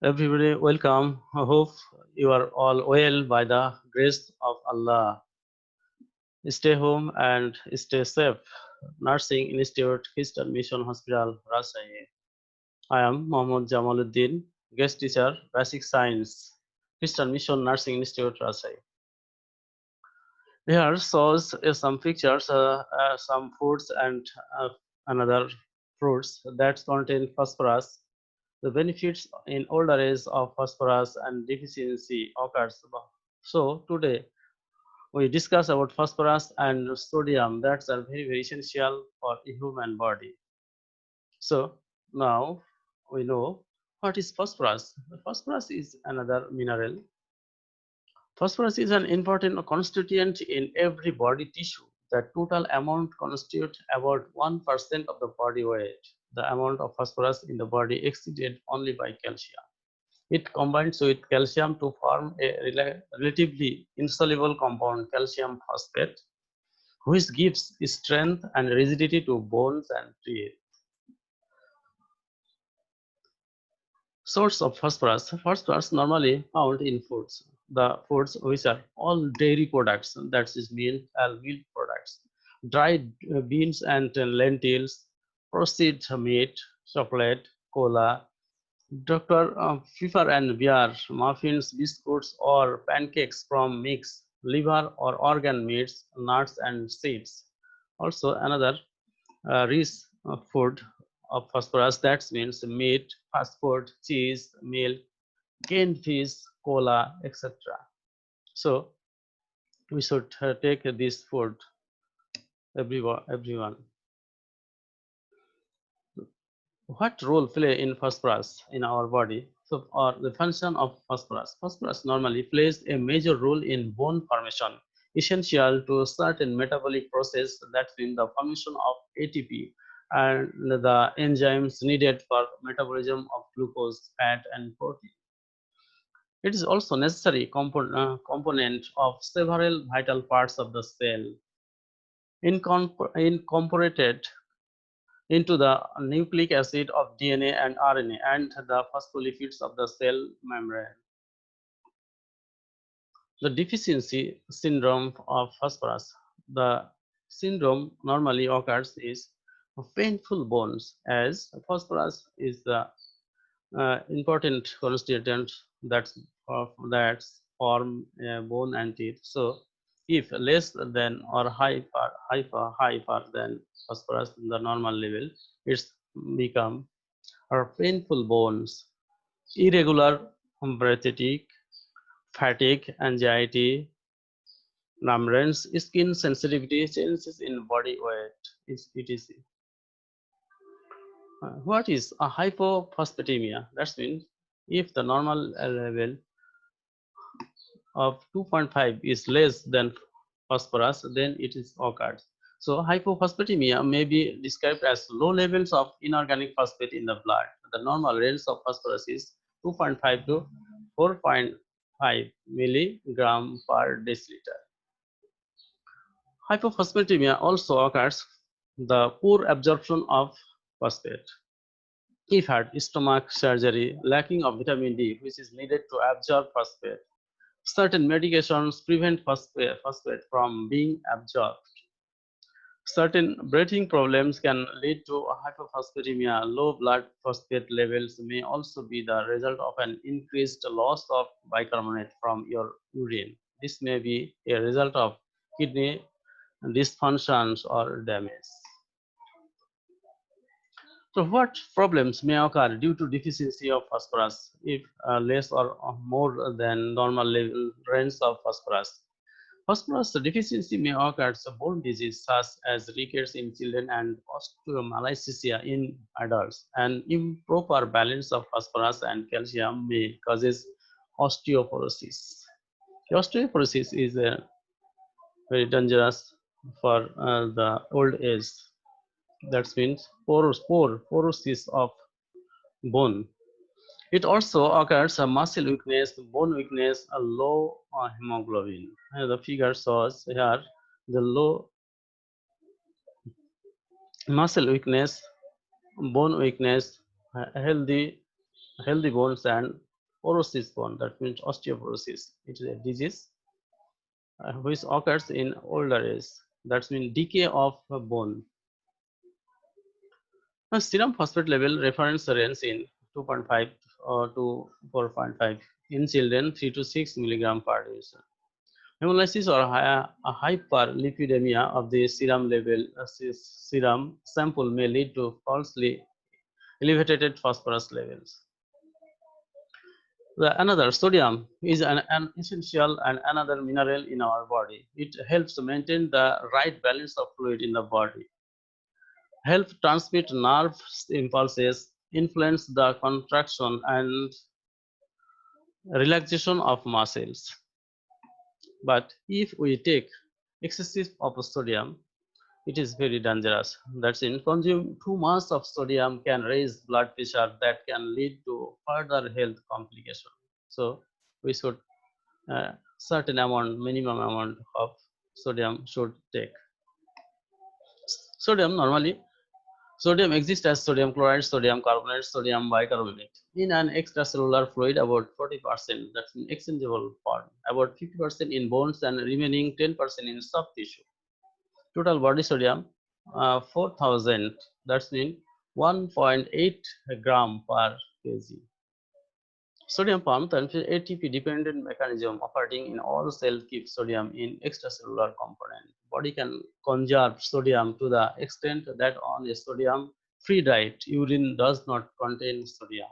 Everybody, welcome. I hope you are all well by the grace of Allah. Stay home and stay safe. Nursing Institute, Christian Mission Hospital, Rajshahi. I am Mohammad Jamaluddin, guest teacher, Basic Science, Christian Mission Nursing Institute, Rajshahi. Here shows some pictures, some foods and another fruits that contain phosphorus. The benefits in older age of phosphorus and deficiency occurs. So today we discuss about phosphorus and sodium that are very essential for the human body. So now we know what is phosphorus. Phosphorus is another mineral. Phosphorus is an important constituent in every body tissue. The total amount constitutes about 1% of the body weight. The amount of phosphorus in the body exceeded only by calcium. It combines with calcium to form a relatively insoluble compound, calcium phosphate, which gives strength and rigidity to bones and teeth. Source of phosphorus. Phosphorus normally found in foods. The foods which are all dairy products, that is milk and milk products, dried beans and lentils, processed meat, chocolate, cola, Dr. Pfeffer and beer, muffins, biscuits, or pancakes from mix, liver or organ meats, nuts and seeds. Also, another rich food of phosphorus that means meat, fast food, cheese, milk, canned fish, cola, etc. So, we should take this food, everyone. What role play in phosphorus in our body? So, or the function of phosphorus. Phosphorus normally plays a major role in bone formation, essential to certain metabolic process that in the formation of ATP and the enzymes needed for metabolism of glucose, fat, and protein. It is also necessary component of several vital parts of the cell, incorporated into the nucleic acid of DNA and RNA and the phospholipids of the cell membrane. The deficiency syndrome of phosphorus. The syndrome normally occurs is painful bones as phosphorus is the important constituent that form bone and teeth. So if less than or hyper than phosphorus in the normal level, it's become or painful bones, irregular breathing, fatigue, anxiety, numbness, skin sensitivity, changes in body weight, etc. What is a hypophosphatemia? That means if the normal level of 2.5 is less than phosphorus, then it is occurs. So hypophosphatemia may be described as low levels of inorganic phosphate in the blood. The normal range of phosphorus is 2.5 to 4.5 milligram per deciliter. Hypophosphatemia also occurs the poor absorption of phosphate. If had stomach surgery, lacking of vitamin D, which is needed to absorb phosphate, certain medications prevent phosphate from being absorbed. Certain breathing problems can lead to hypophosphatemia. Low blood phosphate levels may also be the result of an increased loss of bicarbonate from your urine. This may be a result of kidney dysfunctions or damage. So what problems may occur due to deficiency of phosphorus if less or more than normal level range of phosphorus? Phosphorus deficiency may occur as bone disease such as rickets in children and osteomalacia in adults. An improper balance of phosphorus and calcium may causes osteoporosis. Osteoporosis is very dangerous for the old age. That means porosis of bone. It also occurs a muscle weakness, bone weakness, a low hemoglobin. The figure shows here the low muscle weakness, bone weakness, healthy bones and porosis bone, that means osteoporosis. It is a disease which occurs in older age. That means decay of bone. Now, serum phosphate level reference range in 2.5 to 4.5 in children, 3 to 6 milligram per deciliter. Hemolysis or hyperlipidemia of the serum level serum sample may lead to falsely elevated phosphorus levels. Another sodium is an essential and another mineral in our body. It helps maintain the right balance of fluid in the body, help transmit nerve impulses, influence the contraction and relaxation of muscles. But if we take excessive of sodium, it is very dangerous. That's in consume too much of sodium can raise blood pressure that can lead to further health complication. So we should certain amount, minimum amount of sodium should take. Sodium normally, sodium exists as sodium chloride, sodium carbonate, sodium bicarbonate in an extracellular fluid about 40%. That's in exchangeable form, about 50% in bones and remaining 10% in soft tissue. Total body sodium 4000, that's mean 1.8 gram per kg. Sodium pump and ATP dependent mechanism operating in all cells keeps sodium in extracellular component. Body can conserve sodium to the extent that on a sodium free diet urine does not contain sodium.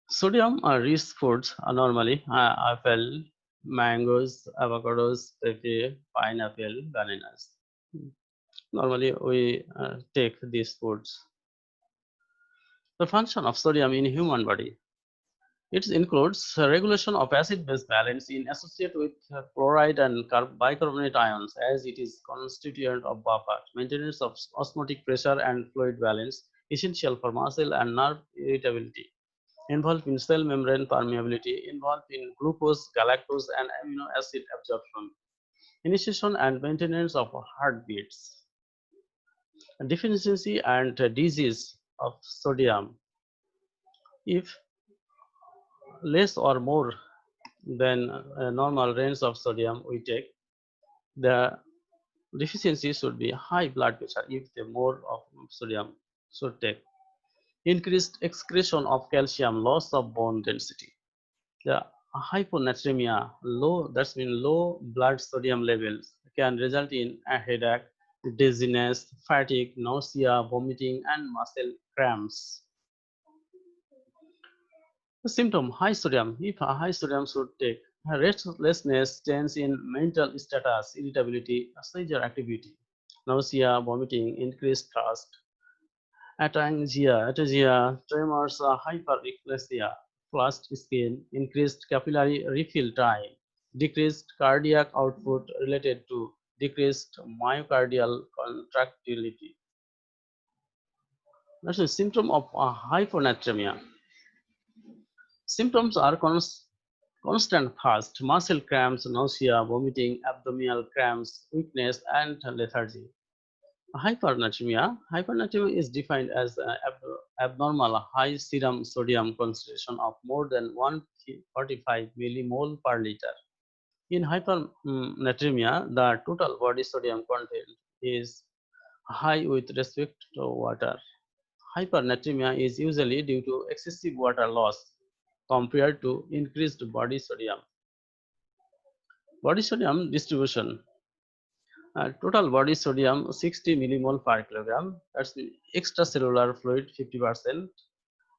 Sodium rich foods are normally apple, mangoes, avocados, pepper, pineapple, bananas. Normally we take these foods. The function of sodium in human body. It includes regulation of acid-base balance in associated with chloride and bicarbonate ions, as it is constituent of buffer, maintenance of osmotic pressure and fluid balance, essential for muscle and nerve irritability, involved in cell membrane permeability, involved in glucose, galactose, and amino acid absorption, initiation and maintenance of heartbeats, deficiency and disease of sodium. If less or more than a normal range of sodium we take, the deficiency should be high blood pressure if the more of sodium should take. Increased excretion of calcium, loss of bone density. The hyponatremia, low, that's mean low blood sodium levels, can result in a headache, dizziness, fatigue, nausea, vomiting, and muscle cramps. The symptom high sodium. If a high sodium should take restlessness, change in mental status, irritability, seizure activity, nausea, vomiting, increased thirst, ataxia, tremors, hyperexplasia, flushed skin, increased capillary refill time, decreased cardiac output related to decreased myocardial contractility. That's a symptom of hyponatremia. Symptoms are constant thirst, muscle cramps, nausea, vomiting, abdominal cramps, weakness, and lethargy. Hypernatremia. Hypernatremia is defined as abnormal high serum sodium concentration of more than 145 millimole per liter. In hypernatremia, the total body sodium content is high with respect to water. Hypernatremia is usually due to excessive water loss compared to increased body sodium. Body sodium distribution. Total body sodium 60 millimole per kilogram. That's the extracellular fluid 50%,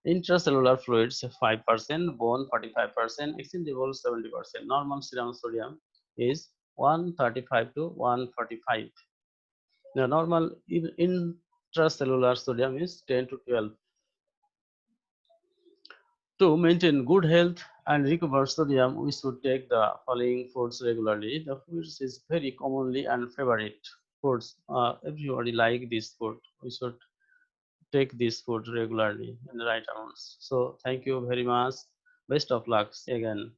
intracellular fluids 5%, bone 45%, exchangeable 70%. Normal serum sodium is 135 to 145. The normal intracellular sodium is 10 to 12. To maintain good health and recover sodium, we should take the following foods regularly. The foods is very commonly and favorite foods. Everybody like this food. We should take this food regularly in the right amounts. So thank you very much. Best of luck again.